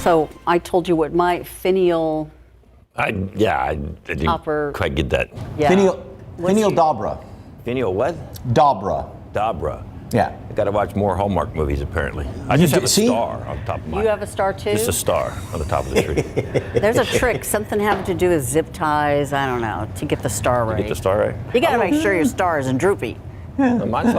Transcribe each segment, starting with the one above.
So I told you what my finial I didn't Topper. quite get that. yeah. Finial Dobra. Finial what? Dobra. Dabra. Yeah. I got to watch more Hallmark movies, apparently. I just have a star on top of mine. You have a star too? Just a star on the top of the tree. There's a trick, something having to do with zip ties, I don't know, to get the star right. Get the star right? You got to make sure your star isn't droopy. Mine's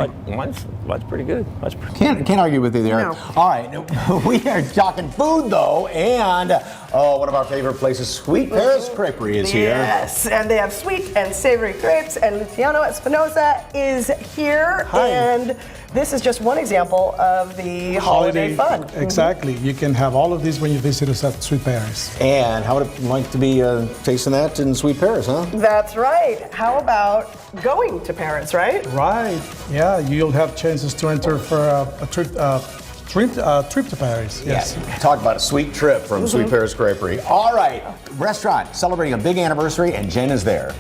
pretty good. Can't argue with you there. No. All right, we are talking food though, and one of our favorite places, Sweet Paris Creperie is here. Yes, and they have sweet and savory crepes, and Luciano Espinosa is here. Hi. And this is just one example of the holiday fun. Exactly. You can have all of these when you visit us at Sweet Paris. And how would it like to be tasting that in Sweet Paris, huh? That's right. How about going to Paris, right? Right. Yeah, you'll have chances to enter for a trip to Paris. Yes. Yeah, talk about a sweet trip from Sweet Paris Creperie. All right, restaurant celebrating a big anniversary, and Jen is there.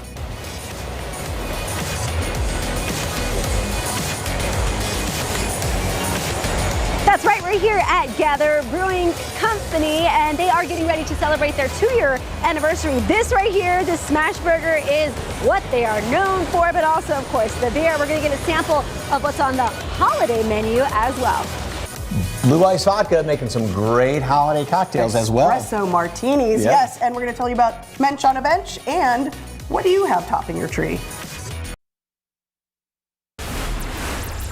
That's right, we're here at Gather Brewing Company, and they are getting ready to celebrate their 2-year anniversary. This right here, this smash burger, is what they are known for, but also, of course, the beer. We're going to get a sample of what's on the holiday menu as well. Blue Ice Vodka making some great holiday cocktails as well. Espresso martinis, Yep. yes. And we're going to tell you about Mensch on a Bench, and what do you have topping your tree?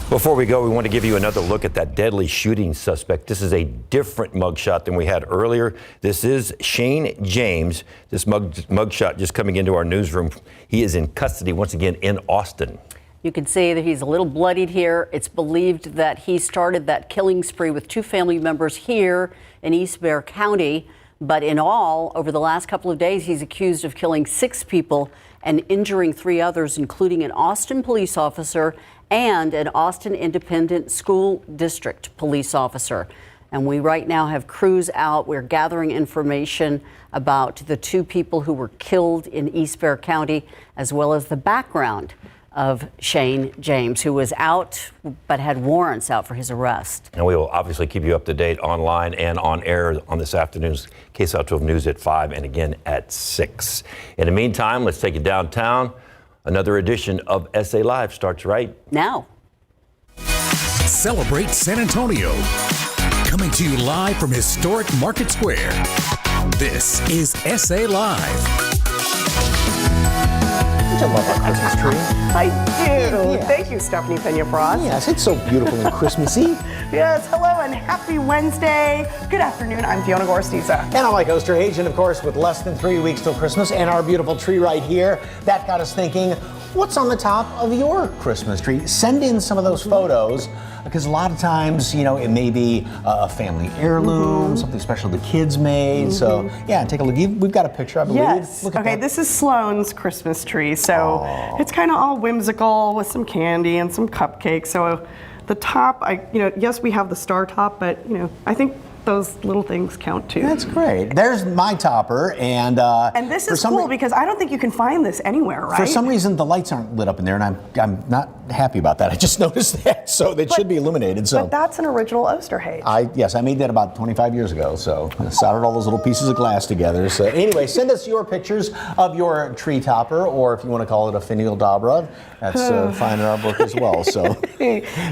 Before we go, we want to give you another look at that deadly shooting suspect. This is a different mugshot than we had earlier. This is Shane James. This mugshot just coming into our newsroom. He is in custody once again in Austin. You can see that he's a little bloodied here. It's believed that he started that killing spree with 2 family members here in East Bexar County. But in all, over the last couple of days, he's accused of killing 6 people and injuring 3 others, including an Austin police officer and an Austin Independent School District police officer. And we right now have crews out. We're gathering information about the 2 people who were killed in East Bexar County, as well as the background of Shane James, who was out but had warrants out for his arrest. And we will obviously keep you up to date online and on air on this afternoon's KSAL 12 News at 5 and again at 6. In the meantime, let's take you downtown. Another edition of SA Live starts right now. Celebrate San Antonio. Coming to you live from historic Market Square. This is SA Live. Don't you love our Christmas tree? I do. Yeah. Thank you, Stephanie Pena-Frost. Yes, it's so beautiful and Christmassy. Yes, hello and happy Wednesday. Good afternoon, I'm Fiona Gorostiza. And I'm Mike Osterhage, and of course, with less than 3 weeks till Christmas and our beautiful tree right here, that got us thinking, what's on the top of your Christmas tree? Send in some of those photos, because a lot of times, you know, it may be a family heirloom, something special the kids made. So, yeah, take a look. We've got a picture, I believe. Yes. Look at Okay, that. this is Sloan's Christmas tree. So it's kind of all whimsical with some candy and some cupcakes. So the top, yes, we have the star top, but, I think those little things count too. That's great. There's my topper, and this is cool because I don't think you can find this anywhere, right? For some reason, the lights aren't lit up in there, and I'm not happy about that. I just noticed that, so they should be illuminated. So, but that's an original Osterhage. Yes, I made that about 25 years ago. So I soldered all those little pieces of glass together. So anyway, send us your pictures of your tree topper, or if you want to call it a finial dobra, that's fine in our book as well. So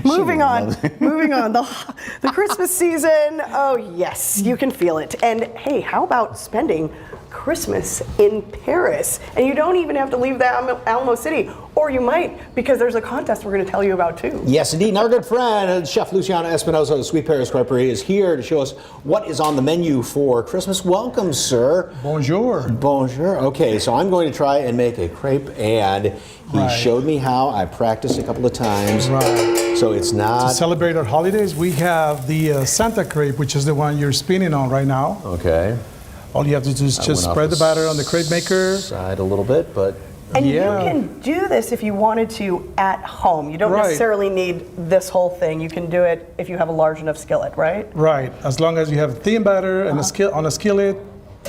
moving on. The Christmas season. Oh yes, you can feel it. And hey, how about spending Christmas in Paris? And you don't even have to leave the Alamo City, or you might, because there's a contest we're going to tell you about too. Yes, indeed. And our good friend, Chef Luciano Espinosa of Sweet Paris Creperie, is here to show us what is on the menu for Christmas. Welcome, sir. Bonjour. Bonjour. Okay, so I'm going to try and make a crepe, and he showed me how. I practiced a couple of times. Right. So it's not... To celebrate our holidays, we have the Santa crepe, which is the one you're spinning on right now. Okay. All you have to do is just spread the batter on the crepe maker. Side a little bit, but... And you can do this if you wanted to at home. You don't necessarily need this whole thing. You can do it if you have a large enough skillet, right? Right. As long as you have thin batter and on a skillet,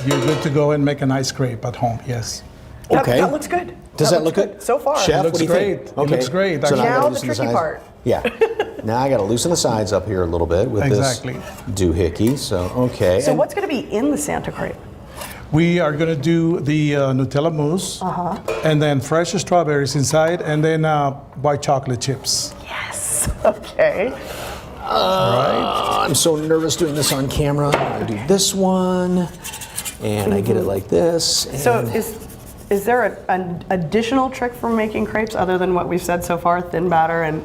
you're good to go and make a nice crepe at home. Yes. Okay. That looks good. Does that look good? So far. Chef, It looks what do you great. think? It looks great. So Now I gotta the do some tricky size. part. Yeah. Now I got to loosen the sides up here a little bit with Exactly. this doohickey. So, okay. So And what's going to be in the Santa crepe? We are going to do the Nutella mousse, and then fresh strawberries inside, and then white chocolate chips. Yes. Okay. I'm so nervous doing this on camera. I do this one, and I get it like this. And So is there an additional trick for making crepes other than what we've said so far, thin batter and...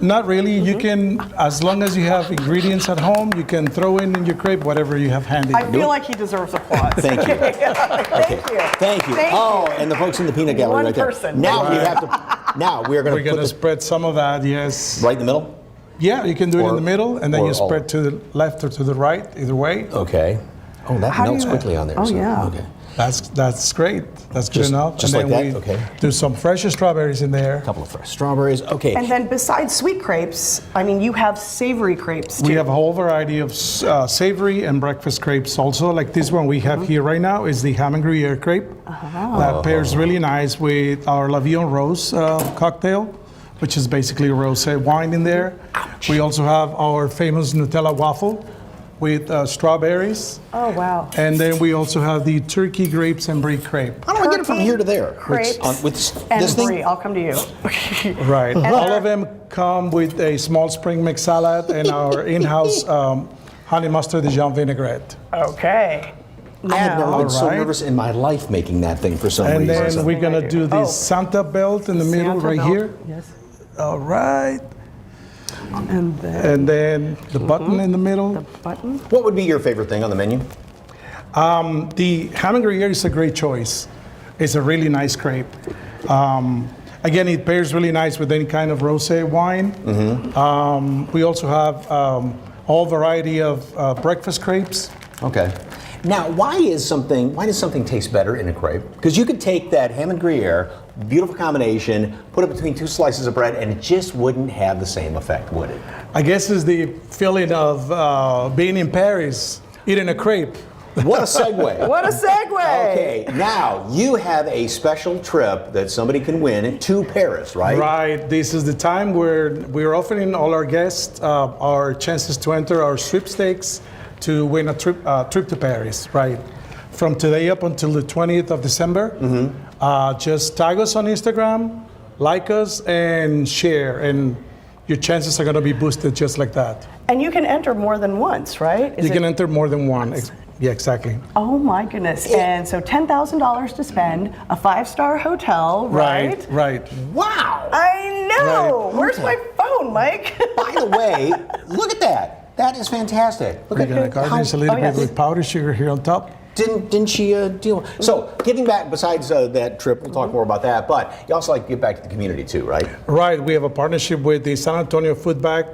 Not really. You can, as long as you have ingredients at home, you can throw in your crepe whatever you have handy. I feel like he deserves applause. Thank you. Thank you. Thank you. Thank Oh, you. and the folks in the peanut gallery One right there. person. Now we have to. Now we are going We're to going put to this spread some of that, yes. right in the middle. Yeah, you can do it Or- in the middle, and then or you spread to the left or to the right, either way. Okay. Oh, that How do melts you- quickly on there. Oh, so, yeah. Okay. That's great. That's good Just- enough. just and like then that? we Okay. do some fresh strawberries in there. A couple of fresh strawberries. Okay. And then besides sweet crepes, I mean, you have savory crepes too. We have a whole variety of savory and breakfast crepes also. Like this one we have here right now is the ham and Gruyere crepe. That pairs really nice with our La Vie en Rose cocktail, which is basically rosé wine in there. We also have our famous Nutella waffle with strawberries. Oh, wow. And then we also have the turkey grapes and brie crepe. How do I get it from Turkey, here to there? crepes, with and this thing? brie. I'll come to you. Right. All of them come with a small spring mix salad and our in-house honey mustard Dijon vinaigrette. Okay. I have never been so Alright. nervous in my life making that thing for some And reason. then we're gonna do the Oh. Santa belt in the middle Santa right belt. here. Yes. All right. And then And then the button in the middle. button. What would be your favorite thing on the menu? The ham and Gruyere is a great choice. It's a really nice crepe. Again, it pairs really nice with any kind of rosé wine. We also have all variety of breakfast crepes. Okay. Now, why does something taste better in a crepe? Because you could take that ham and Gruyere, beautiful combination, put it between two slices of bread, and it just wouldn't have the same effect, would it? I guess it's the feeling of being in Paris, eating a crepe. What a segue. What a segue! Okay, now you have a special trip that somebody can win to Paris, right? Right. This is the time where we're offering all our guests our chances to enter our sweepstakes to win a trip to Paris. Right. From today up until the 20th of December. Just tag us on Instagram, like us, and share, and your chances are going to be boosted just like that. And you can enter more than once, right? Is You can it- enter more than one. Yeah, exactly. Oh my goodness. And so $10,000 to spend, a 5-star hotel, right? Right. Wow! I know. Right. Where's my phone, Mike? By the way, look at that. That is fantastic. Look We're going to garnish a little yes. bit with powdered sugar here on top. Didn't she deal? So, getting back, besides that trip, we'll talk more about that, but you also like to give back to the community too, right? Right, we have a partnership with the San Antonio Food Bank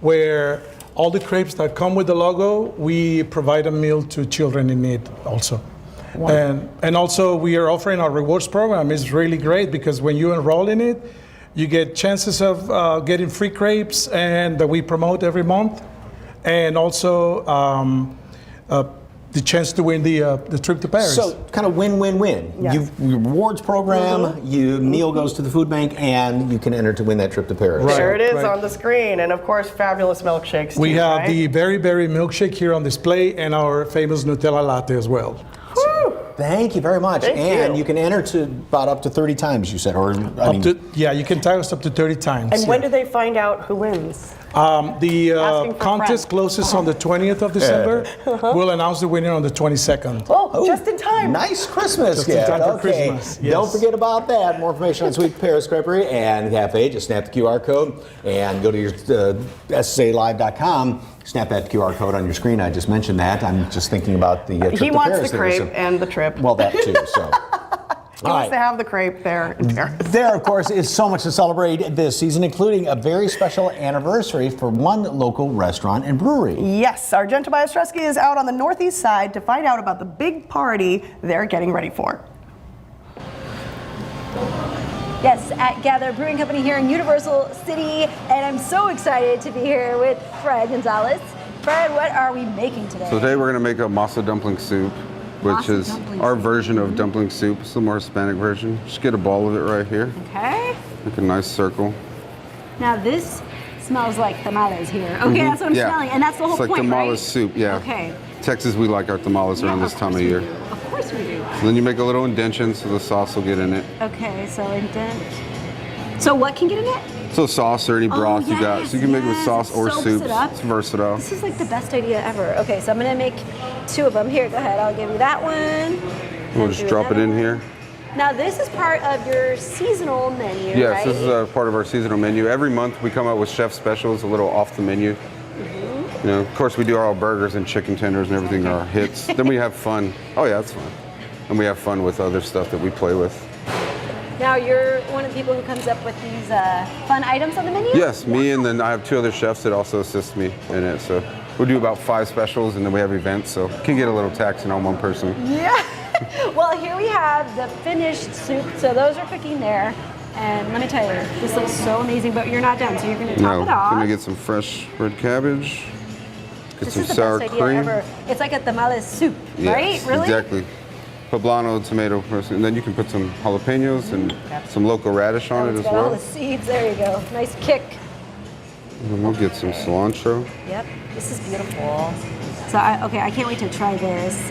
where all the crepes that come with the logo, we provide a meal to children in need also. And also we are offering our rewards program. It's really great because when you enroll in it, you get chances of getting free crepes and that we promote every month. And also the chance to win the trip to Paris. So, kind of win-win-win. Yes. Your rewards program, your meal goes to the food bank, and you can enter to win that trip to Paris. Right. There it is right. on the screen. And of course, fabulous milkshakes. We too, have right? the Berry Berry milkshake here on display and our famous Nutella latte as well. Woo! Thank you very much. Thank and you. you can enter to about up to 30 times, you said, or I mean, You can tag us up to 30 times. And when yeah. do they find out who wins? The Asking for contest friends. closes on the 20th of December. We'll announce the winner on the 22nd. Oh, just in time. nice Christmas Just in gift. time for Okay. Christmas, Don't yes. forget about that. More information on Sweet Paris Creperie and Cafe. Just snap the QR code and go to your SSALive.com. Snap that QR code on your screen. I just mentioned that. I'm just thinking about the trip He to wants Paris. the There was crepe and the trip. well, that too. So. He wants to have the crepe there in Paris. There, of course, is so much to celebrate this season, including a very special anniversary for one local restaurant and brewery. Yes, Argento by Ostreski is out on the northeast side to find out about the big party they're getting ready for. Yes, at Gather Brewing Company here in Universal City, and I'm so excited to be here with Fred Gonzalez. Fred, what are we making today? So today we're going to make a masa dumpling soup, which Masa is dumpling our soup. version of dumpling soup. It's a more Hispanic version. Just get a ball of it right here. Okay. Make a nice circle. Now this smells like tamales here. Okay, that's what I'm Yeah. smelling, and that's the whole It's like point, tamales right? soup, yeah. Okay. Texas, we like our tamales around this time of year. Of course we do. Then you make a little indentation so the sauce will get in it. Okay, so indent. So what can get in it? So sauce or any broth you got. yes, So you can make it with yes, sauce it or soaks soup. it up. It's versatile. This is like the best idea ever. Okay, so I'm gonna make 2 of them. Here, go ahead. I'll give you that one. We'll and just do drop it another in one. here. Now this is part of your seasonal menu, Yes, right? this is a part of our seasonal menu. Every month we come out with chef specials, a little off the menu. You know, of course we do our burgers and chicken tenders and everything are hits. Then we have fun. Oh yeah, it's fun. And we have fun with other stuff that we play with. Now you're one of the people who comes up with these fun items on the menu? Yes, me and then I have 2 other chefs that also assist me in it. So we do about 5 specials and then we have events. So it can get a little taxing on one person. Yeah. Well, here we have the finished soup. So those are cooking there. And let me tell you, this looks so amazing, but you're not done. So you're going to top Now, it off. let me get some fresh red cabbage. Get This some is the sour best idea cream. ever. It's like a tamales soup, Yes, right? Really? exactly. Poblano, tomato, and then you can put some jalapenos and some local radish on Oh, it it's as got all well. the seeds. There you go. Nice kick. And then we'll get some cilantro. Yep. This is beautiful. So, I can't wait to try this.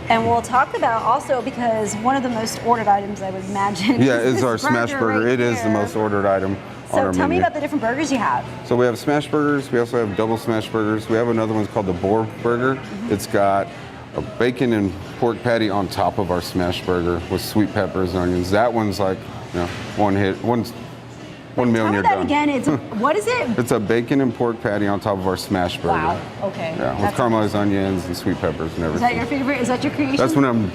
And we'll talk about also, because one of the most ordered items I would imagine. Yeah, is it's this our smash burger. right It is the here. most ordered item on So our tell me menu. about the different burgers you have. So we have smash burgers. We also have double smash burgers. We have another one called the boar burger. Mm-hmm. It's got a bacon and pork patty on top of our smash burger with sweet peppers and onions. That one's like, you know, one hit, one meal Tell and me you're that done. again. It's what is it? It's a bacon and pork patty on top of our smash burger. Wow. Okay. Yeah, with That's- caramelized onions and sweet peppers and Is everything. that your favorite? Is that your creation? That's when I'm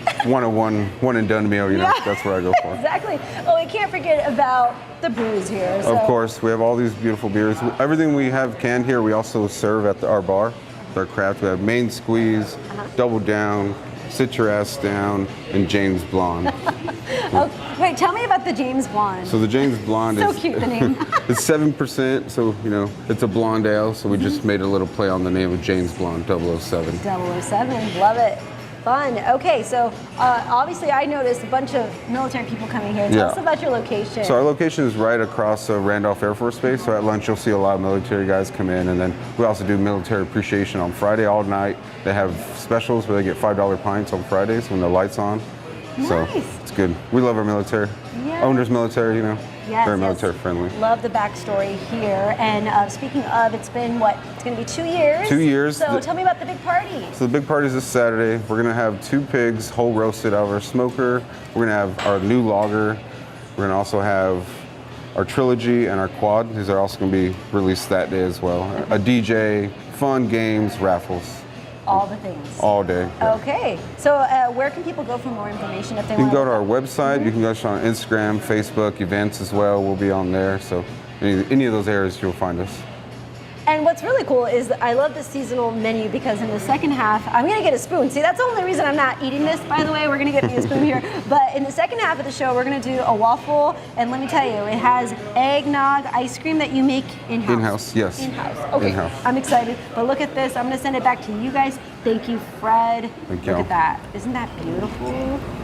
one and done meal, you know. Yeah. That's what I go for. Exactly. Oh, we can't forget about the brews here. So. Of course, we have all these beautiful beers. Everything we have canned here, we also serve at our bar, our craft. We have Main Squeeze, Double Down, Sit Your Ass Down, and James Blonde. Oh, wait, tell me about the James Blonde. So the James Blonde So is cute, the name. it's 7%, so you know it's a blonde ale. So we just made a little play on the name of James Blonde 007. 007, love it. Fun. Okay, so obviously I noticed a bunch of military people coming here. Tell Yeah. us about your location. So our location is right across Randolph Air Force Base. So at lunch you'll see a lot of military guys come in, and then we also do military appreciation on Friday all night. They have specials where they get $5 pints on Fridays when the lights on. So Nice. it's good. We love our military. Yeah. Owners military, you know, Yes, very yes. military friendly. Love the backstory here. And speaking of, it's been what? It's going to be 2 years. 2 years. So tell me about the big party. So the big party is this Saturday. We're gonna have 2 pigs whole roasted out of our smoker. We're gonna have our new lager. We're gonna also have our trilogy and our quad. These are also gonna be released that day as well. A DJ, fun games, raffles, All the things. all day. Okay. So where can people go for more information if they You can want go to our website. You can go on Instagram, Facebook, events as well. We'll be on there. So any of those areas you'll find us. And what's really cool is that I love the seasonal menu because in the second half, I'm gonna get a spoon. See, that's the only reason I'm not eating this, by the way. We're gonna get me a spoon here. But in the second half of the show, we're gonna do a waffle. And let me tell you, it has eggnog ice cream that you make in-house. In-house, yes. In-house. Okay, In-house. I'm excited. But look at this. I'm gonna send it back to you guys. Thank you, Fred. Thank you. Look at that. Isn't that beautiful?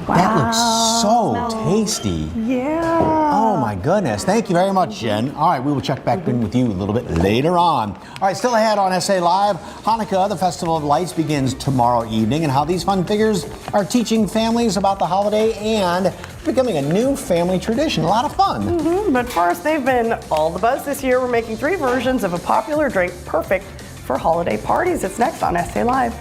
That looks so Smells- tasty. Yeah. Oh my goodness. Thank you very much, Jen. All right, we will check back in with you a little bit later on. All right, still ahead on SA Live, Hanukkah, the Festival of Lights, begins tomorrow evening, and how these fun figures are teaching families about the holiday and becoming a new family tradition. A lot of fun. But first, they've been all the buzz this year. We're making 3 versions of a popular drink perfect for holiday parties. It's next on SA Live.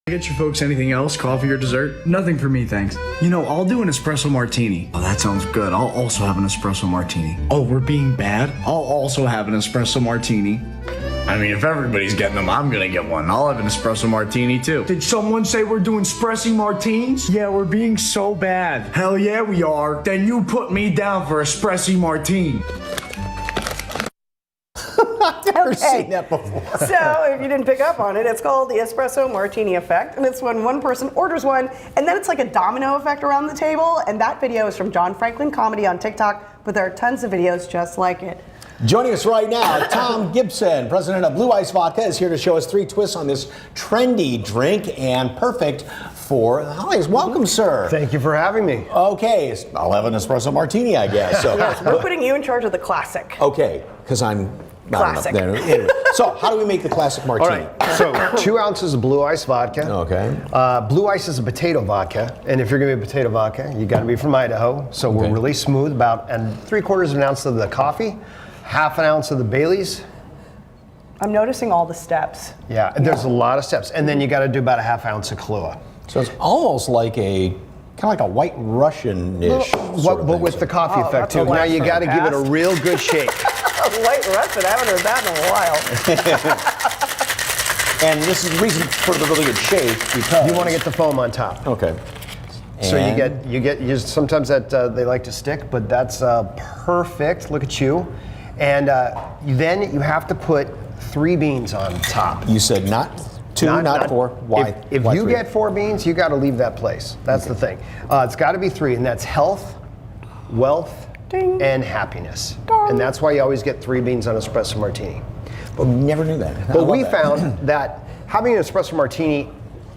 Get your folks anything else? Coffee or dessert? Nothing for me, thanks. You know, I'll do an espresso martini. Oh, that sounds good. I'll also have an espresso martini. Oh, we're being bad? I'll also have an espresso martini. I mean, if everybody's getting them, I'm gonna get one. I'll have an espresso martini too. Did someone say we're doing espresso martinis? Yeah, we're being so bad. Hell yeah, we are. Then you put me down for espresso martini. Never seen that before. So, if you didn't pick up on it, it's called the Espresso Martini Effect, and it's when one person orders one, and then it's like a domino effect around the table, and that video is from John Franklin Comedy on TikTok, but there are tons of videos just like it. Joining us right now, Tom Gibson, president of Blue Ice Vodka, is here to show us 3 twists on this trendy drink and perfect for the holidays. Welcome, sir. Thank you for having me. Okay, I'll have an espresso martini, I guess. So, Yes, we're putting you in charge of the classic. okay, because I'm not enough Classic. there. Anyway, so how do we make the classic All martini? right, so 2 ounces of blue ice vodka. Okay. Blue ice is a potato vodka, and if you're gonna be a potato vodka, you gotta be from Idaho. So Okay. we're really smooth, about 3/4 of an ounce of the coffee, 1/2 ounce of the Baileys. I'm noticing all the steps. Yeah, there's a lot of steps, and then you gotta do about 1/2 ounce of Kahlua. So it's almost like kind of like a White Russian-ish sort of But thing. with the coffee Oh, effect that's a too. Now blast you from gotta the give it a past. real good shake. White Russian, I haven't heard that in a while. And this is the reason for the really good shake because You wanna get the foam on top. okay. So And- you get sometimes that they like to stick, but that's perfect. Look at you. And then you have to put 3 beans on top. You said not 2, not 4. Why? If why you 3? get 4 beans, you got to leave that place. That's the thing. It's got to be 3, and that's health, wealth, Ding. and happiness. Dong. And that's why you always get 3 beans on espresso martini. But never knew that. I But love we that. found that having an espresso martini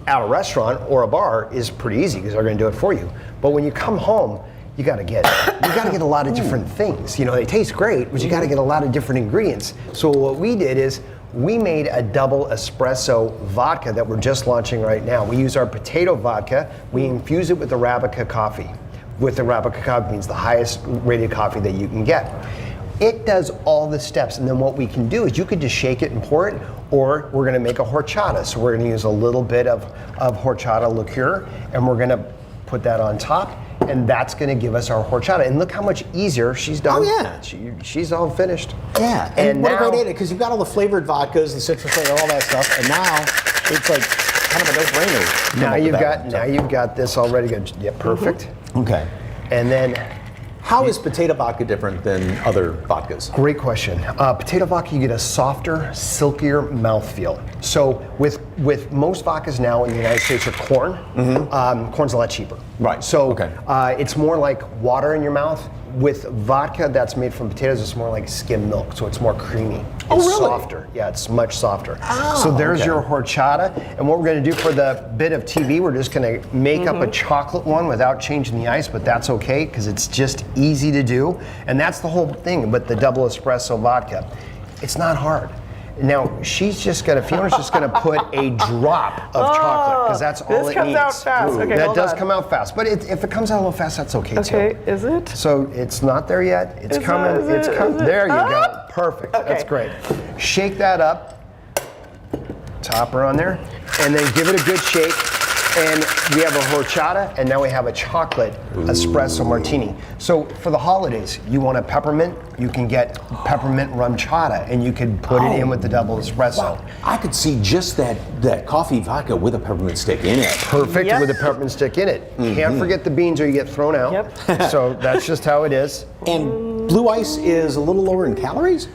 at a restaurant or a bar is pretty easy because they're going to do it for you. But when you come home, you got to get a lot of different things. You know, they taste great, but you got to get a lot of different ingredients. So what we did is we made a double espresso vodka that we're just launching right now. We use our potato vodka. We infuse it with Arabica coffee. With Arabica coffee means the highest rated coffee that you can get. It does all the steps, and then what we can do is you could just shake it and pour it, or we're gonna make a horchata. So we're gonna use a little bit of horchata liqueur, and we're gonna put that on top, and that's gonna give us our horchata. And look how much easier she's done. Oh, yeah. She's all finished. Yeah, and what now, a great idea, because you've got all the flavored vodkas, the citrus flavor, all that stuff, and now it's like kind of a no-brainer. to come up with that. you've got this already good. Yeah, perfect. Okay. And then How is potato vodka different than other vodkas? great question. Potato vodka, you get a softer, silkier mouthfeel. So with most vodkas now in the United States are corn. Corn's a lot cheaper. Right, So okay. it's more like water in your mouth. With vodka that's made from potatoes, it's more like skim milk, so it's more creamy. Oh, It's really? softer. Yeah, it's much softer. Oh, so there's okay. your horchata. And what we're going to do for the bit of TV, we're just going to make up a chocolate one without changing the ice, but that's okay because it's just easy to do. And that's the whole thing with the double espresso vodka. It's not hard. Now, Fiona's just gonna put a drop of chocolate because that's all this it comes needs. out fast. Okay, that hold does on. come out fast, but if it comes out a little fast, that's okay, Okay, too. is it? So it's not there yet. It's Is coming. it? Is It's it? coming. Is it? There you go. Ah! Perfect. Okay. That's great. Shake that up. Top her on there, and then give it a good shake. And we have a horchata, and now we have a chocolate espresso martini. So for the holidays, you want a peppermint, you can get peppermint rum chata, and you can put it in with the double espresso. Wow. I could see just that coffee vodka with a peppermint stick in it. Perfect Yep. with a peppermint stick in it. Can't forget the beans or you get thrown out. Yep. So that's just how it is. And blue ice is a little lower in calories?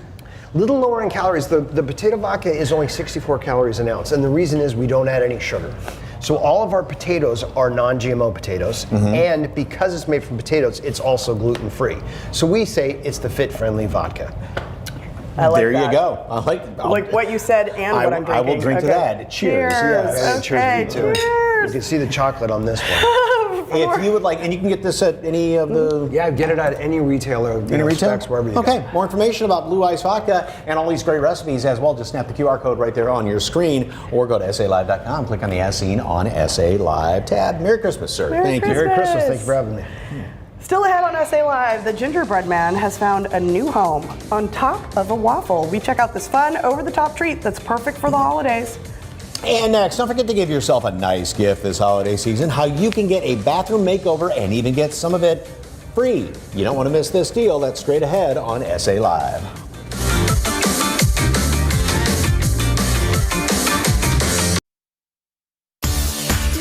Little lower in calories. The potato vodka is only 64 calories an ounce, and the reason is we don't add any sugar. So all of our potatoes are non-GMO potatoes, and because it's made from potatoes, it's also gluten-free. So we say it's the fit-friendly vodka. I like there that. you go. I Like what you said and what I'm drinking. I will drink to Okay. that. Cheers. Cheers. Yeah. Okay, Cheers to you too. cheers. You can see the chocolate on this one. If you would like, and you can get this at any of the Yeah, get it at any retailer. any retail? Specs, wherever you Okay, go. more information about Blue Ice Vodka and all these great recipes as well. Just snap the QR code right there on your screen or go to SALive.com. Click on the As Seen on SA Live tab. Merry Christmas, sir. Merry Thank you. Merry Christmas. Christmas. Thank you for having me. Still ahead on SA Live, the gingerbread man has found a new home on top of a waffle. We check out this fun, over-the-top treat that's perfect for the holidays. And next, don't forget to give yourself a nice gift this holiday season. How you can get a bathroom makeover and even get some of it free. You don't want to miss this deal. That's straight ahead on SA Live.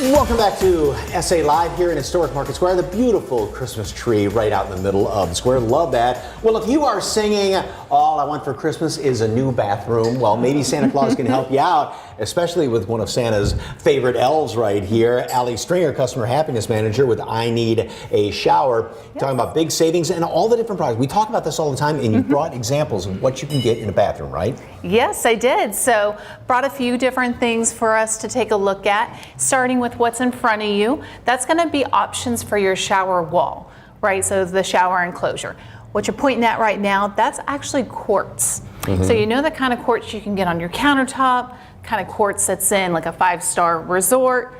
Welcome back to SA Live here in Historic Market Square. The beautiful Christmas tree right out in the middle of the square. Love that. Well, if you are singing all I want for Christmas is a new bathroom. Well, maybe Santa Claus can help you out, especially with one of Santa's favorite elves right here, Allie Stringer, Customer Happiness Manager with I Need a Shower, talking about big savings and all the different products. We talk about this all the time, and you brought examples of what you can get in a bathroom, right? Yes, I did. So brought a few different things for us to take a look at, starting with what's in front of you. That's going to be options for your shower wall, right? So the shower enclosure. What you're pointing at right now, that's actually quartz. So you know the kind of quartz you can get on your countertop, kind of quartz that's in like a 5-star resort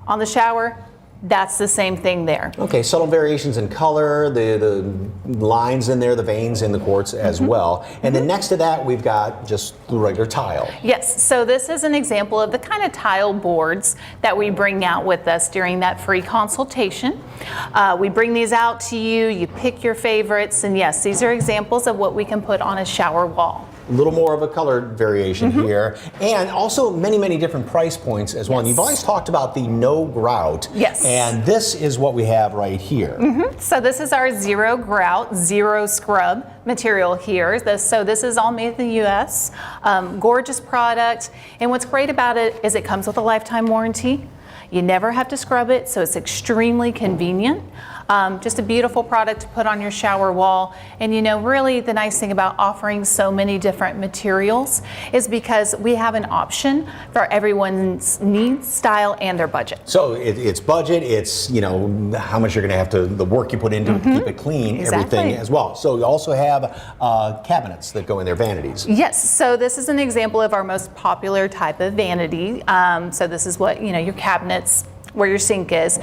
on the shower. That's the same thing there. Okay, subtle variations in color, the lines in there, the veins in the quartz as well. And then next to that, we've got just the regular tile. Yes, so this is an example of the kind of tile boards that we bring out with us during that free consultation. We bring these out to you, you pick your favorites, and yes, these are examples of what we can put on a shower wall. A little more of a color variation here, and also many, many different price points as well. And you've always talked about the no grout. Yes. And this is what we have right here. So this is our zero grout, zero scrub material here. So this is all made in the U.S. Gorgeous product. And what's great about it is it comes with a lifetime warranty. You never have to scrub it, so it's extremely convenient. Just a beautiful product to put on your shower wall. And you know, really the nice thing about offering so many different materials is because we have an option for everyone's needs, style, and their budget. So it's budget, it's, you know, how much you're going to have to, the work you put into it to keep it clean, everything as well. So you also have cabinets that go in there, vanities. Yes, so this is an example of our most popular type of vanity. So this is what, you know, your cabinets, where your sink is.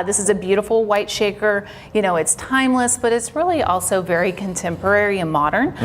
This is a beautiful white shaker. You know, it's timeless, but it's really also very contemporary and modern.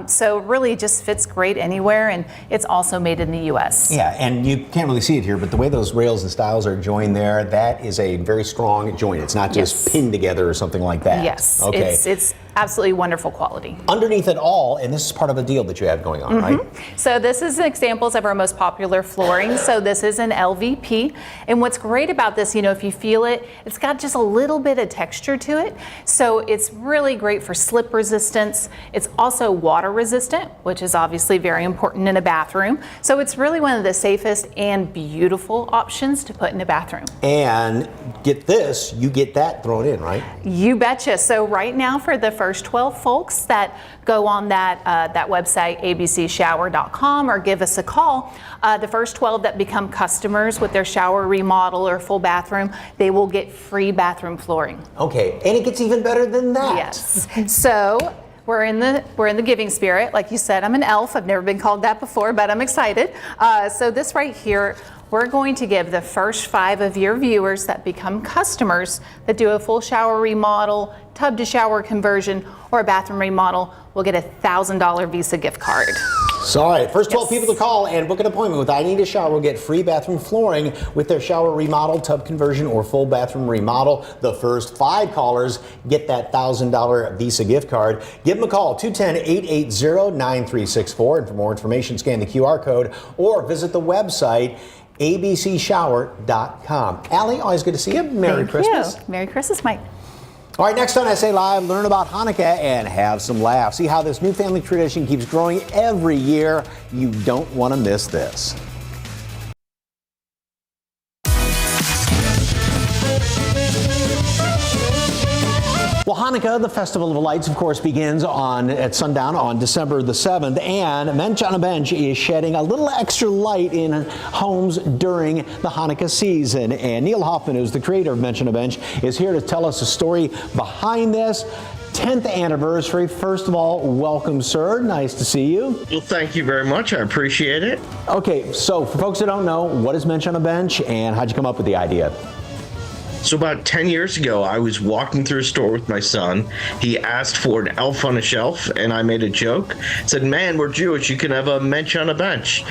So really just fits great anywhere, and it's also made in the U.S. Yeah, and you can't really see it here, but the way those rails and stiles are joined there, that is a very strong joint. It's not just pinned together or something like that. Yes, okay. It's absolutely wonderful quality. Underneath it all, and this is part of a deal that you have going on, right? So this is examples of our most popular flooring. So this is an LVP, and what's great about this, you know, if you feel it, it's got just a little bit of texture to it. So it's really great for slip resistance. It's also water resistant, which is obviously very important in a bathroom. So it's really one of the safest and beautiful options to put in a bathroom. And get this, you get that thrown in, right? You betcha. So right now, for the first 12 folks that go on that website, abcshower.com, or give us a call, the first 12 that become customers with their shower remodel or full bathroom, they will get free bathroom flooring. Okay, and it gets even better than that. Yes. So we're in the giving spirit. Like you said, I'm an elf. I've never been called that before, but I'm excited. So this right here, we're going to give the first 5 of your viewers that become customers that do a full shower remodel, tub to shower conversion, or a bathroom remodel, will get a $1,000 Visa gift card. So, all right, first 12 people to call and book an appointment with I Need a Shower will get free bathroom flooring with their shower remodel, tub conversion, or full bathroom remodel. The first 5 callers get that $1,000 Visa gift card. Give them a call, 210-880-9364. And for more information, scan the QR code or visit the website, abcshower.com. Allie, always good to see you. Merry Christmas. Thank you. Merry Christmas, Mike. All right, next on SA Live, learn about Hanukkah and have some laughs. See how this new family tradition keeps growing every year. You don't want to miss this. Well, Hanukkah, the Festival of Lights, of course, begins at sundown on December the 7th, and Mensch on a Bench is shedding a little extra light in homes during the Hanukkah season. And Neil Hoffman, who's the creator of Mensch on a Bench, is here to tell us the story behind this. 10th anniversary. First of all, welcome, sir. Nice to see you. Well, thank you very much. I appreciate it. Okay, so for folks that don't know, what is Mensch on a Bench, and how'd you come up with the idea? So about 10 years ago, I was walking through a store with my son. He asked for an elf on a shelf, and I made a joke. Said, man, we're Jewish. You can have a mensch on a bench.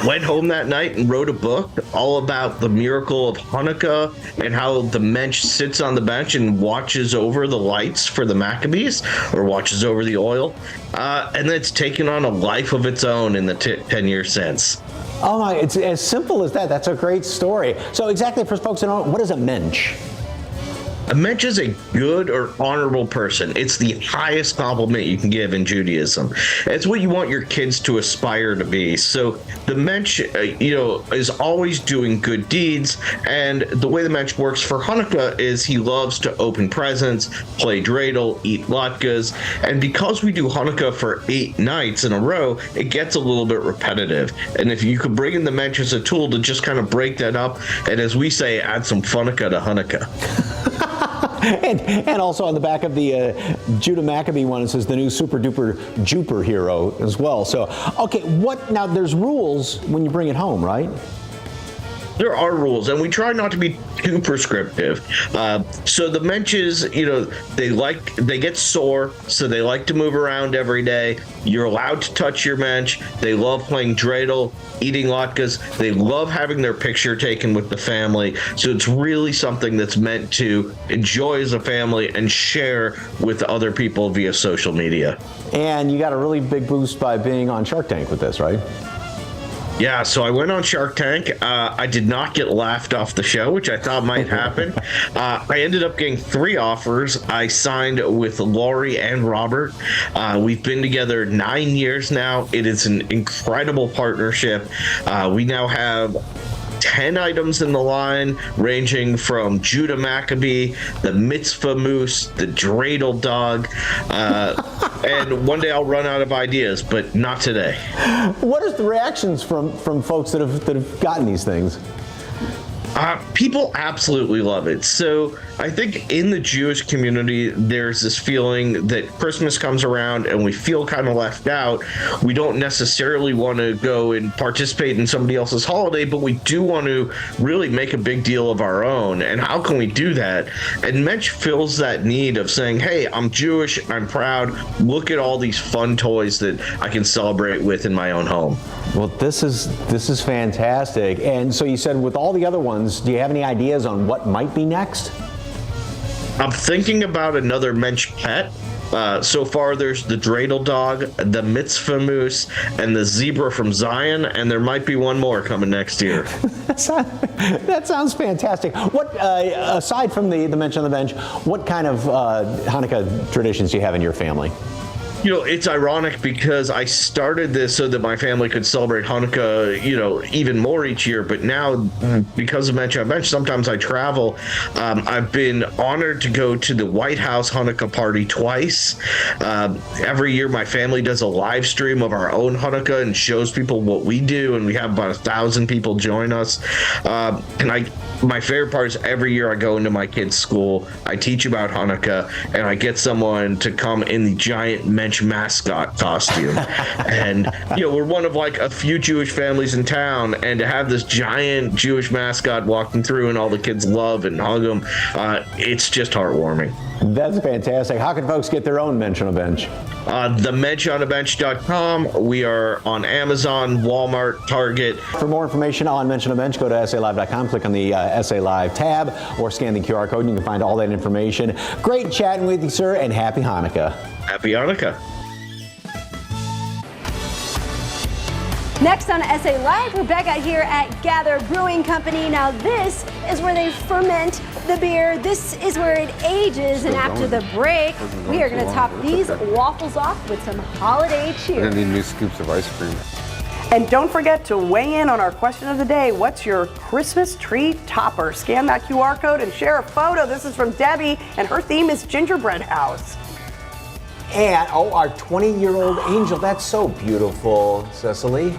Went home that night and wrote a book all about the miracle of Hanukkah and how the mensch sits on the bench and watches over the lights for the Maccabees, or watches over the oil. And then it's taken on a life of its own in the 10 years since. Oh my, it's as simple as that. That's a great story. So exactly, for folks that don't know, what is a mensch? A mensch is a good or honorable person. It's the highest compliment you can give in Judaism. It's what you want your kids to aspire to be. So the mensch, is always doing good deeds. And the way the mensch works for Hanukkah is he loves to open presents, play dreidel, eat latkes. And because we do Hanukkah for 8 nights in a row, it gets a little bit repetitive. And if you could bring in the mensch as a tool to just kind of break that up, and as we say, add some Funnukah to Hanukkah. And also on the back of the Judah Maccabee one, it says the new super duper Juper hero as well. So, okay, now there's rules when you bring it home, right? There are rules, and we try not to be too prescriptive. So the menches, they get sore, so they like to move around every day. You're allowed to touch your mensch. They love playing dreidel, eating latkes. They love having their picture taken with the family. So it's really something that's meant to enjoy as a family and share with other people via social media. And you got a really big boost by being on Shark Tank with this, right? Yeah, so I went on Shark Tank. I did not get laughed off the show, which I thought might happen. I ended up getting 3 offers. I signed with Lori and Robert. We've been together 9 years now. It is an incredible partnership. We now have 10 items in the line, ranging from Judah Maccabee, the Mitzvah Moose, the Dreidel Dog, and one day I'll run out of ideas, but not today. What are the reactions from folks that have gotten these things? People absolutely love it. So I think in the Jewish community, there's this feeling that Christmas comes around and we feel kind of left out. We don't necessarily want to go and participate in somebody else's holiday, but we do want to really make a big deal of our own. And how can we do that? And Mensch fills that need of saying, hey, I'm Jewish, I'm proud. Look at all these fun toys that I can celebrate with in my own home. Well, this is fantastic. And so you said with all the other ones, do you have any ideas on what might be next? I'm thinking about another Mensch pet. So far, there's the Dreidel Dog, the Mitzvah Moose, and the Zebra from Zion, and there might be one more coming next year. That sounds fantastic. What, aside from the Mensch on the Bench, what kind of Hanukkah traditions do you have in your family? It's ironic because I started this so that my family could celebrate Hanukkah, even more each year. But now, because of Mensch on Bench, sometimes I travel. I've been honored to go to the White House Hanukkah party twice. Every year, my family does a live stream of our own Hanukkah and shows people what we do. And we have about 1,000 people join us. My favorite part is every year I go into my kids' school, I teach about Hanukkah, and I get someone to come in the giant Mensch mascot costume. And, we're one of like a few Jewish families in town, and to have this giant Jewish mascot walking through and all the kids love and hug him, it's just heartwarming. That's fantastic. How can folks get their own Mensch on a Bench? TheMenschOnABench.com. We are on Amazon, Walmart, Target. For more information on Mensch on a Bench, go to SALive.com, click on the SA Live tab, or scan the QR code, and you can find all that information. Great chatting with you, sir, and happy Hanukkah. Happy Hanukkah. Next on SA Live, we're back out here at Gather Brewing Company. Now this is where they ferment the beer. This is where it ages, and after the break, we are going to top these waffles off with some holiday cheer. We're going to need new scoops of ice cream. And don't forget to weigh in on our question of the day. What's your Christmas tree topper? Scan that QR code and share a photo. This is from Debbie, and her theme is Gingerbread House. And, our 20-year-old angel. That's so beautiful, Cecily.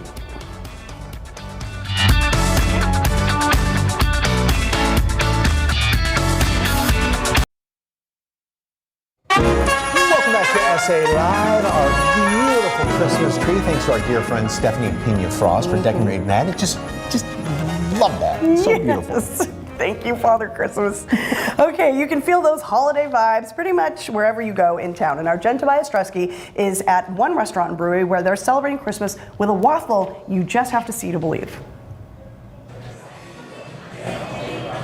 Welcome back to SA Live, our beautiful Christmas tree. Thanks to our dear friend Stephanie Pena Frost for decorating that. It just love that. It's so beautiful. Thank you, Father Christmas. Okay, you can feel those holiday vibes pretty much wherever you go in town. And our Jen Tobias Stresky is at one restaurant and brewery where they're celebrating Christmas with a waffle you just have to see to believe.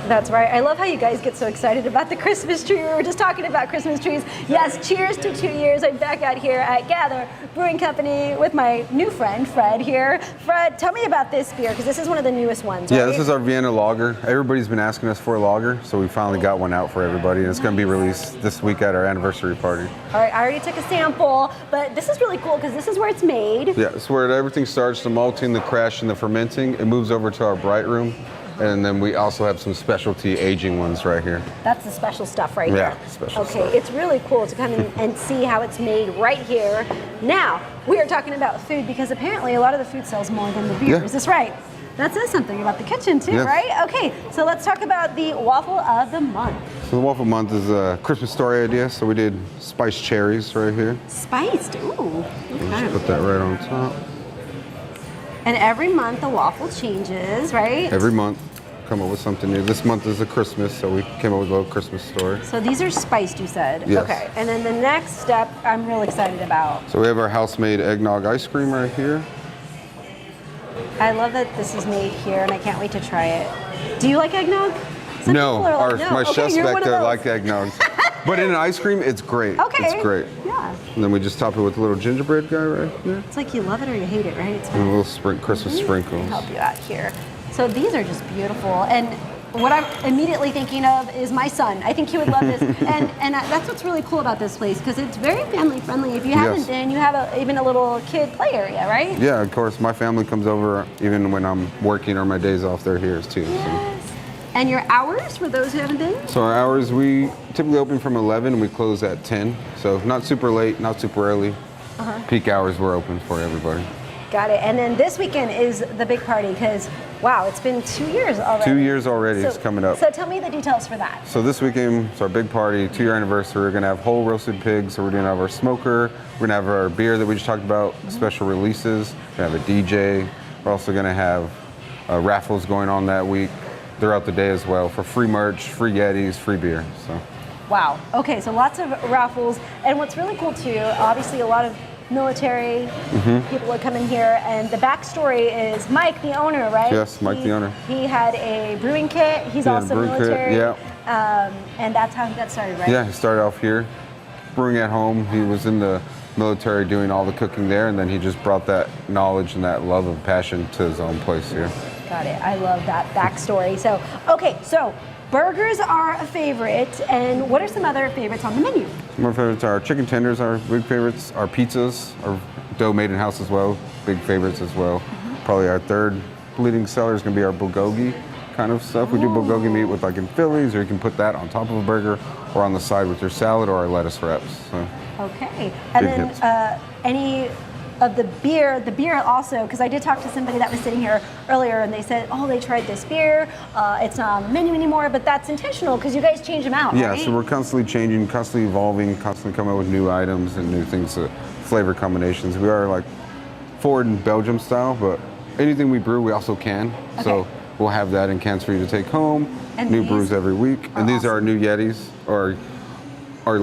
That's right. I love how you guys get so excited about the Christmas tree. We were just talking about Christmas trees. Yes, cheers to 2 years. I'm back out here at Gather Brewing Company with my new friend, Fred, here. Fred, tell me about this beer, because this is one of the newest ones, Yeah, right? this is our Vienna lager. Everybody's been asking us for a lager, so we finally got one out for everybody, and it's going to be released this week at our anniversary party. All right, I already took a sample, but this is really cool because this is where it's made. Yeah, it's where everything starts, the malting, the crash, and the fermenting. It moves over to our bright room, and then we also have some specialty aging ones right here. That's the special stuff right Yeah, here. special okay, stuff. it's really cool to come in and see how it's made right here. Now, we are talking about food because apparently a lot of the food sells more than the beer. Yeah. Is this right? That says something about the kitchen too, Yes. right? Okay, so let's talk about the waffle of the month. So the waffle month is a Christmas story idea, so we did spiced cherries right here. Spiced, ooh. Okay. Put that right on top. And every month the waffle changes, right? Every month, come up with something new. This month is a Christmas, so we came up with a little Christmas story. So these are spiced, you said? Yes. Okay, and then the next step I'm real excited about. So we have our house-made eggnog ice cream right here. I love that this is made here and I can't wait to try it. Do you like eggnog? Some No, people are like, no. my Okay, chefs you're back one of there those. like eggnog. But in an ice cream, it's great. Okay. It's great. Yeah. And then we just top it with a little gingerbread guy right here. It's like you love it or you hate it, right? It's And a little Christmas sprinkles. help you out here. So these are just beautiful. And what I'm immediately thinking of is my son. I think he would love this. and that's what's really cool about this place because it's very family friendly. If you haven't Yes. been, you have even a little kid play area, right? Yeah, of course. My family comes over even when I'm working or my days off. They're here too. Yes. And your hours for those who haven't been? So our hours, we typically open from 11 and we close at 10. So not super late, not super early. Uh-huh. Peak hours we're open for everybody. Got it. And then this weekend is the big party because, wow, it's been 2 years already. 2 years already, it's coming up. So tell me the details for that. So this weekend, it's our big party, 2-year anniversary. We're gonna have whole roasted pigs. So we're gonna have our smoker. We're gonna have our beer that we just talked about, special releases. We're gonna have a DJ. We're also gonna have raffles going on that week throughout the day as well for free merch, free Yetis, free beer. So Wow. Okay, so lots of raffles. And what's really cool too, obviously a lot of military people would come in here, and the backstory is Mike, the owner, right? Yes, Mike, the owner. He had a brewing kit. He's He had a also brewing kit, military. yeah. And that's how he got started, right? yeah, he started off here, brewing at home. He was in the military doing all the cooking there, and then he just brought that knowledge and that love and passion to his own place here. Got it. I love that backstory. So, okay, so burgers are a favorite, and what are some other favorites on the menu? Some of our favorites are our chicken tenders, our big favorites. Our pizzas, our dough made in house as well, big favorites as well. Probably our third leading seller is going to be our bulgogi kind of stuff. We do bulgogi meat with like in Phillies, or you can put that on top of a burger or on the side with your salad or our lettuce wraps. So. Okay. And Big then hits. any of the beer also, because I did talk to somebody that was sitting here earlier and they said, oh, they tried this beer. It's not on the menu anymore, but that's intentional because you guys change them out, Yeah, right? so we're constantly changing, constantly evolving, constantly coming up with new items and new things, flavor combinations. We are like forward in Belgium style, but anything we brew, we also can. So we'll have that in cans for you to take home. And new these brews every week. And these are our new Yetis, or our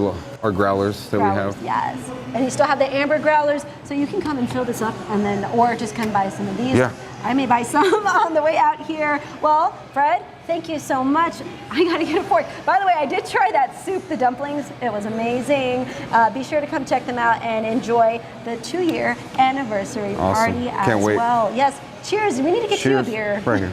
growlers that Growlers, we have. yes. And you still have the amber growlers, so you can come and fill this up and then, or just come buy some of these. Yeah. I may buy some on the way out here. Well, Fred, thank you so much. I gotta get a fork. By the way, I did try that soup, the dumplings. It was amazing. Be sure to come check them out and enjoy the 2-year anniversary Awesome. party Can't as wait. well. Yes, cheers. We need to get Cheers. you a beer. Right here.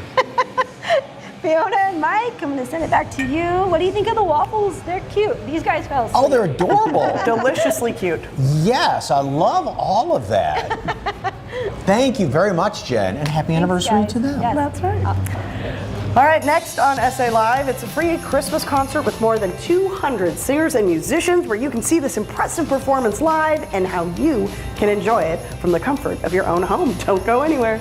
Fiona and Mike, I'm gonna send it back to you. What do you think of the waffles? They're cute. These guys fell asleep. Oh, they're adorable. Deliciously cute. Yes, I love all of that. Thank you very much, Jen, and happy anniversary guys. to them. Yes. That's right. All right, next on SA Live, it's a free Christmas concert with more than 200 singers and musicians where you can see this impressive performance live and how you can enjoy it from the comfort of your own home. Don't go anywhere.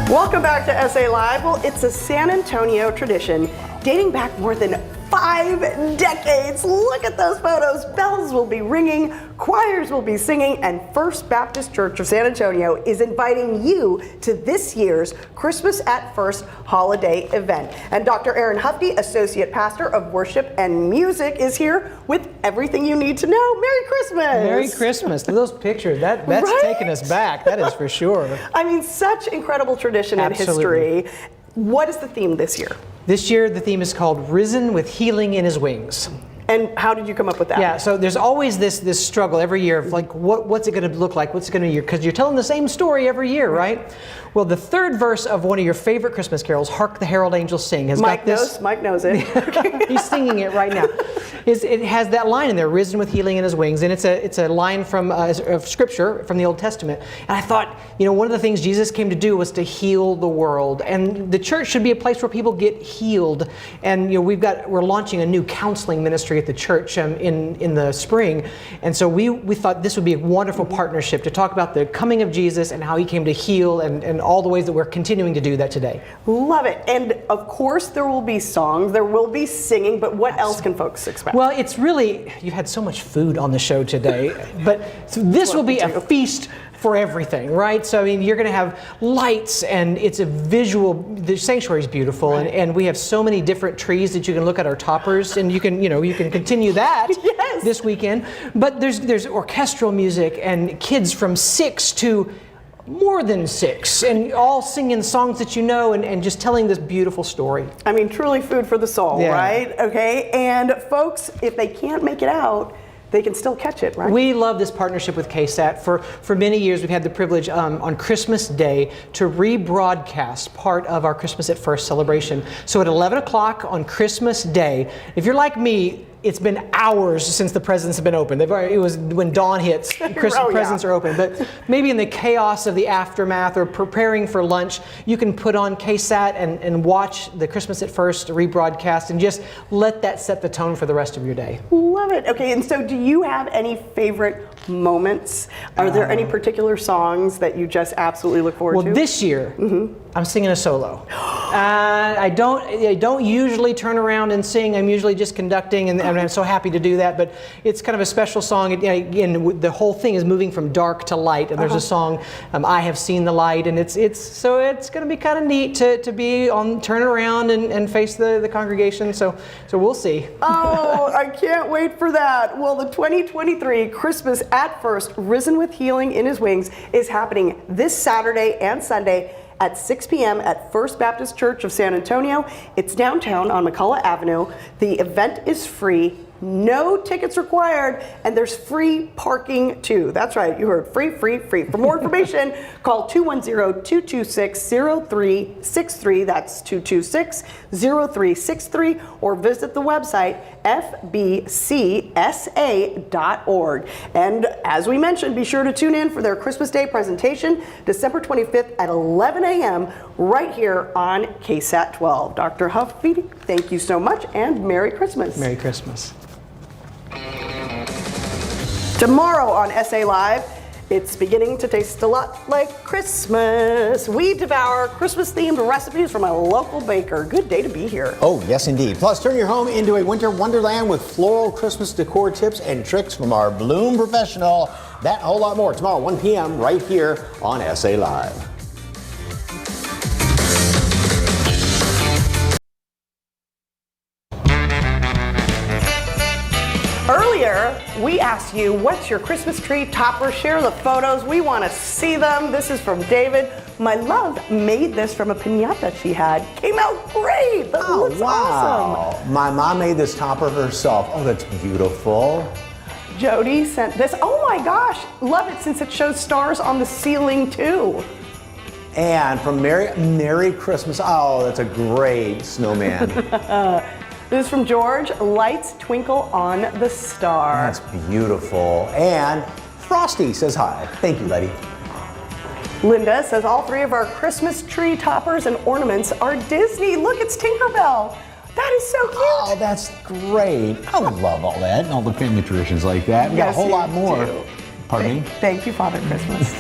Welcome back to SA Live. Well, it's a San Antonio tradition dating back more than 5 decades. Look at those photos. Bells will be ringing, choirs will be singing, and First Baptist Church of San Antonio is inviting you to this year's Christmas at First holiday event. And Dr. Aaron Hufty, Associate Pastor of Worship and Music, is here with everything you need to know. Merry Christmas! Merry Christmas. Those pictures, that's Right? taking us back. That is for sure. I mean, such incredible tradition and Absolutely. history. What is the theme this year? This year, the theme is called Risen with Healing in His Wings. And how did you come up with that? Yeah, so there's always this struggle every year of like, what's it going to look like? What's it going to be? Because you're telling the same story every year, right? Well, the third verse of one of your favorite Christmas carols, Hark the Herald Angels Sing, has got this. Mike knows it. He's singing it right now. It has that line in there, risen with healing in his wings, and it's a line from of scripture from the Old Testament. And I thought, one of the things Jesus came to do was to heal the world, and the church should be a place where people get healed. And we're launching a new counseling ministry at the church in the spring, and so we thought this would be a wonderful partnership to talk about the coming of Jesus and how he came to heal and all the ways that we're continuing to do that today. Love it. And of course there will be songs, there will be singing, but what else can folks expect? Well, it's really, you've had so much food on the show today, but this will be a feast for everything, right? So, you're going to have lights, and it's a visual, the sanctuary is beautiful, right. and we have so many different trees that you can look at our toppers, and you can continue that yes. this weekend. But there's orchestral music, and kids from 6 to more than 6, and all singing songs that and just telling this beautiful story. I mean, truly food for the soul, Yeah. right? Okay, and folks, if they can't make it out, they can still catch it, right? We love this partnership with KSAT. For many years, we've had the privilege on Christmas Day to rebroadcast part of our Christmas at First celebration. So at 11 o'clock on Christmas Day, if you're like me, it's been hours since the presents have been opened. It was when dawn hits, Christmas presents are open. But maybe in the chaos of the aftermath or preparing for lunch, you can put on KSAT and watch the Christmas at First rebroadcast and just let that set the tone for the rest of your day. Love it. Okay, and so do you have any favorite moments? Are there any particular songs that you just absolutely look forward to? Well, this year, I'm singing a solo. I don't usually turn around and sing. I'm usually just conducting, and I'm so happy to do that. But it's kind of a special song. Again, the whole thing is moving from dark to light. And there's a song, I Have Seen the Light, and it's going to be kind of neat to be turn around and face the congregation. So we'll see. Oh, I can't wait for that. Well, the 2023 Christmas at First, Risen with Healing in His Wings, is happening this Saturday and Sunday at 6 p.m. at First Baptist Church of San Antonio. It's downtown on McCullough Avenue. The event is free. No tickets required, and there's free parking too. That's right, you heard free, free, free. For more information, call 210-226-0363. That's 226-0363, or visit the website fbcsa.org. And as we mentioned, be sure to tune in for their Christmas Day presentation, December 25th at 11 a.m. right here on KSAT 12. Dr. Hufty, thank you so much, and Merry Christmas. Merry Christmas. Tomorrow on SA Live, it's beginning to taste a lot like Christmas. We devour Christmas-themed recipes from a local baker. Good day to be here. Oh, yes, indeed. Plus, turn your home into a winter wonderland with floral Christmas decor tips and tricks from our Bloom professional. That and a whole lot more tomorrow, 1 p.m. right here on SA Live. Earlier, we asked you, what's your Christmas tree topper? Share the photos. We want to see them. This is from David. My love made this from a piñata she had. Came out great. That looks awesome. My mom made this topper herself. Oh, that's beautiful. Jody sent this. Oh my gosh, love it since it shows stars on the ceiling too. And from Merry Christmas. Oh, that's a great snowman. This is from George. Lights twinkle on the star. That's beautiful. And Frosty says hi. Thank you, Letty. Linda says all 3 of our Christmas tree toppers and ornaments are Disney. Look, it's Tinkerbell. That is so cute. Oh, that's great. I love all that and all the family traditions like that. We got a whole lot more. Do. Pardon me? Thank you, Father Christmas.